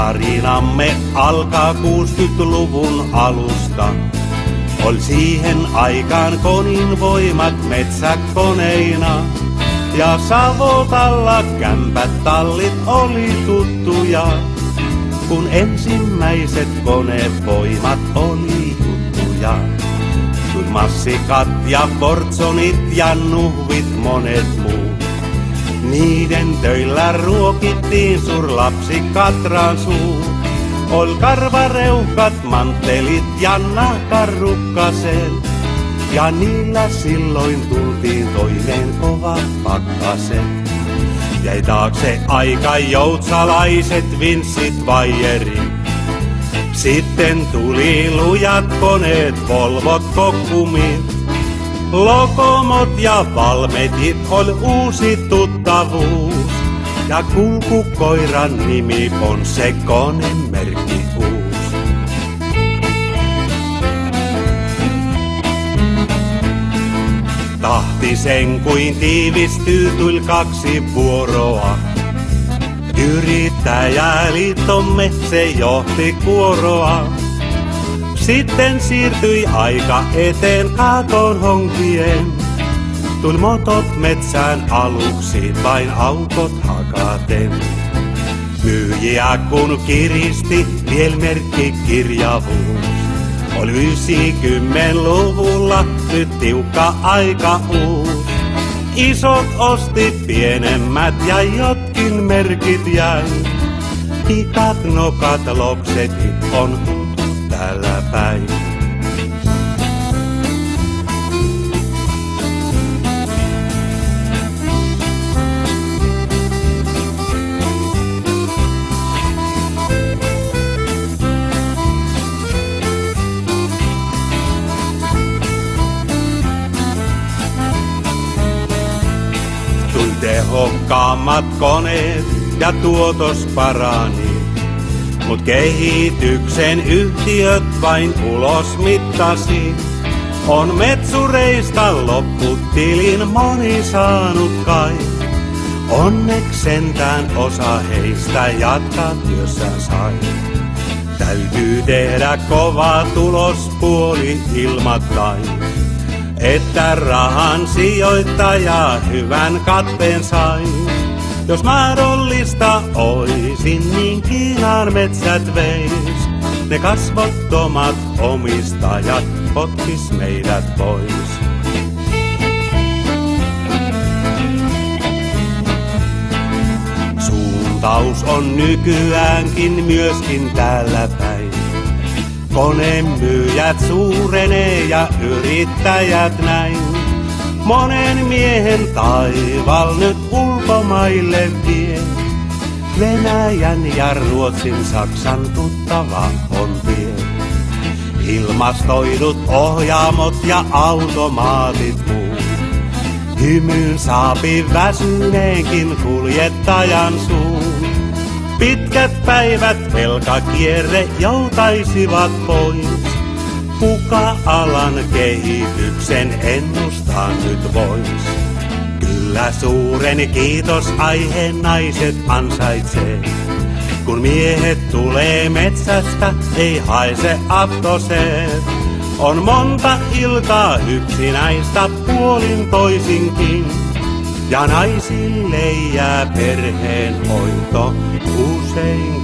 Tarinamme alkaa 60-luvun alusta. Ol siihen aikaan konin voimat metsäkoneina. Ja Savotalla kämpät tallit oli tuttuja, kun ensimmäiset konevoimat oli juttuja. Kun massikat ja portsonit ja nuhvit monet muut, niiden töillä ruokittiin lapsi Katran suu. Ol karvareuhkat, manttelit ja nahkarukkaset, ja niillä silloin tultiin toimeen kova pakkasen. Jäi taakse aika joutsalaiset vinssit vaijerit. Sitten tuli lujat koneet, Volvot, Kokkumit. Lokomot ja Valmetit ol uusi tuttavuus. Ja kulkukoiran nimi on se koneen merkki uus. Tahtisen kuin tiivistyy tuli 2 vuoroa. Yrittäjäliittomme se johti kuoroa. Sitten siirtyi aika eteen Kaaton honkien. Tuli motot metsään aluksi vain aukot hakaten. Myyjiä kun kiristi viel merkkikirjavuus. Oli 90-luvulla nyt tiukka aika uus. Isot osti pienemmät ja jotkin merkit jäi. Pikat, nokat, loksetit on tuttu täällä päin. Tehokkaammat koneet ja tuotos parani, mut kehityksen yhtiöt vain ulos mittasi. On metsureista lopputilin moni saanut kai. Onneks sentään osa heistä jatkaa työssä sai. Täytyy tehdä kova tulos puoli ilmattain, että rahan sijoittaja hyvän katteen sai. Jos mahdollista oisin, niin Kiinan metsät veis. Ne kasvottomat omistajat potkis meidät pois. Suuntaus on nykyäänkin myöskin täällä päin. Konemyyjät suurenee ja yrittäjät näin. Monen miehen taival nyt ulkomaille vie. Venäjän ja Ruotsin, Saksan tuttava on tie. Ilmastoidut ohjaamot ja automaatit muut. Hymyyn saapi väsyneenkin kuljettajan suun. Pitkät päivät, velkakierre joutaisivat pois. Kuka alan kehityksen ennustaa nyt vois? Kyllä suuren kiitos aiheen naiset ansaitsee. Kun miehet tulee metsästä, ei haise aftoseet. On monta iltaa yksinäistä puolin toisinkin. Ja naisille jää perheen hoito usein